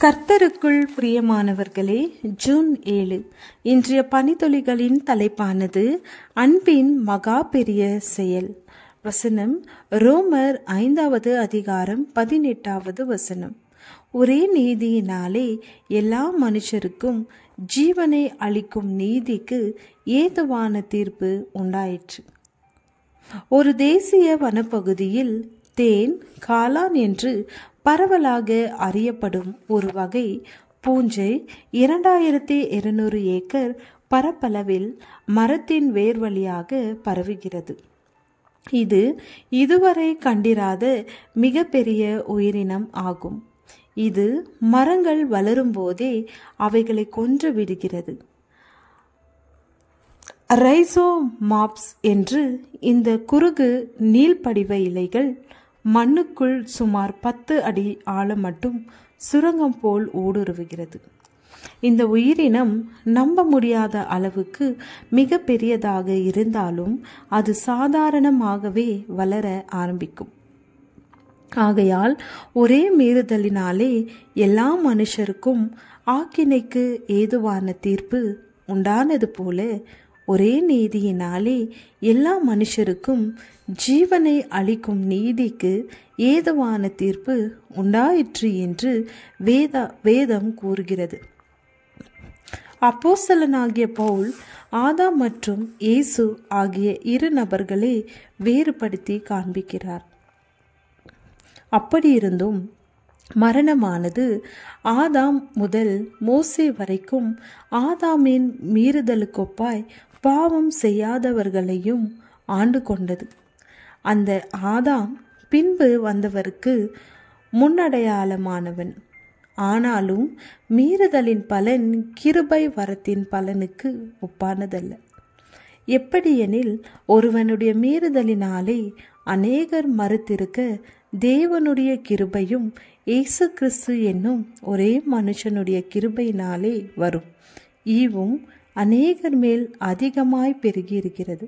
கர்த்தருக்குள் பிரியமானவர்களே, ஜூன் 7 இன்றைய பனித்துளிகளின் தலைப்பானது அன்பின் மகா பெரிய செயல். வசனம் ரோமர் 5வது அதிகாரம் 18வது வசனம். ஒரே நீதியினாலே எல்லா மனுஷருக்கும் ஜீவனை அளிக்கும் நீதிக்கு ஏதுவான தீர்ப்பு உண்டாயிற்று. ஒரு தேசிய வனப்பகுதியில் தேன் காளான் என்று பரவலாக அறியப்படும் ஒரு வகை பூஞ்சை 2200 ஏக்கர் பரப்பளவில் மரத்தின் வேர் வழியாக பரவுகிறது. இது இதுவரை கண்டிராத மிகப்பெரிய உயிரினம் ஆகும். இது மரங்கள் வளரும் போதே அவைகளை கொன்று விடுகிறது. ரைசோமாப்ஸ் என்று இந்த குறுகு நீள்படிவ இலைகள் மண்ணுக்குள் சுமார் 10 அடி ஆழம் மட்டும் சுரங்கம் போல் ஊடுருவுகிறது. இந்த உயிரினம் நம்ப முடியாத அளவுக்கு மிக பெரியதாக இருந்தாலும் அது சாதாரணமாகவே வளர ஆரம்பிக்கும். ஆகையால் ஒரே மீறுதலினாலே எல்லா மனுஷருக்கும் ஆக்கினைக்கு ஏதுவான தீர்ப்பு உண்டானது போல ஒரே நீதியினாலே எல்லா மனுஷருக்கும் ஜீவனை அளிக்கும் நீதிக்கு ஏதுவான தீர்ப்பு உண்டாயிற்று என்று வேதம் கூறுகிறது. அப்போஸ்தலனாகிய பவுல் ஆதாம் மற்றும் இயேசு ஆகிய இரு நபர்களை வேறுபடுத்தி காண்பிக்கிறார். அப்படியிருந்தும் மரணமானது ஆதாம் முதல் மோசே வரைக்கும் ஆதாமின் மீறுதலுக்கொப்பாய் பாவம் செய்யாதவர்களையும் ஆண்டு கொண்டது. அந்த ஆதாம் பின்பு வந்தவருக்கு முன்னடையாளமானவன். ஆனாலும் மீறுதலின் பலன் கிருபை வரத்தின் பலனுக்கு ஒப்பானதல்ல. எப்படியெனில் ஒருவனுடைய மீறுதலினாலே அநேகர் மறுத்திருக்க தேவனுடைய கிருபையும் இயேசு கிறிஸ்து என்னும் ஒரே மனுஷனுடைய கிருபையினாலே வரும் ஈவும் அநேகர் மேல் அதிகமாய் பெருகியிருக்கிறது.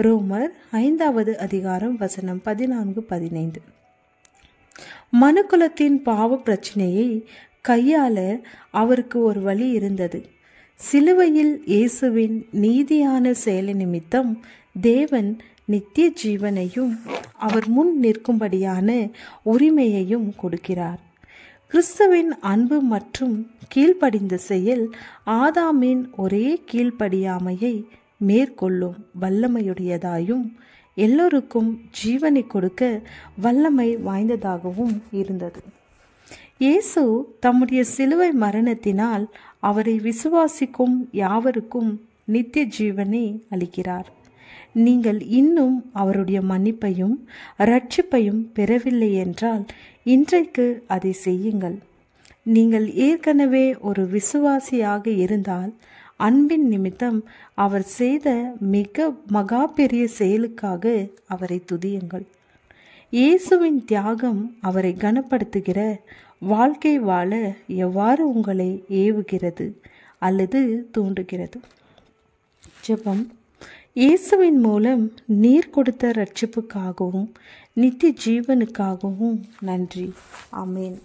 ரோமர் 5வது அதிகாரம் வசனம் 14-15. மனுக்குலத்தின் பாவ பிரச்சனையை கையாள அவருக்கு ஒரு வழி இருந்தது. சிலுவையில் இயேசுவின் நீதியான செயல் நிமித்தம் தேவன் நித்திய ஜீவனையும் அவர் முன் நிற்கும்படியான உரிமையையும் கொடுக்கிறார். கிறிஸ்துவின் அன்பு மற்றும் கீழ்ப்படிந்த செயல் ஆதாமின் ஒரே கீழ்ப்படியாமையை மேற்கொள்ளும் வல்லமையுடையதாயும் எல்லோருக்கும் ஜீவனை கொடுக்க வல்லமை வாய்ந்ததாகவும் இருந்தது. இயேசு தம்முடைய சிலுவை மரணத்தினால் அவரை விசுவாசிக்கும் யாவருக்கும் நித்திய ஜீவனை அளிக்கிறார். நீங்கள் இன்னும் அவருடைய மன்னிப்பையும் இரட்சிப்பையும் பெறவில்லை என்றால் இன்றைக்கு அதை செய்யுங்கள். நீங்கள் ஏற்கனவே ஒரு விசுவாசியாக இருந்தால் அன்பின் நிமித்தம் அவர் செய்த மகா பெரிய செயலுக்காக அவரை துதியுங்கள். இயேசுவின் தியாகம் அவரை கனப்படுத்துகிற வாழ்க்கை வாழ எவ்வாறு உங்களை ஏவுகிறது அல்லது தூண்டுகிறது? ஜெபம். இயேசுவின் மூலம் நீர் கொடுத்த இரட்சிப்புக்காகவும் நித்திய ஜீவனுக்காகவும் நன்றி. ஆமேன்.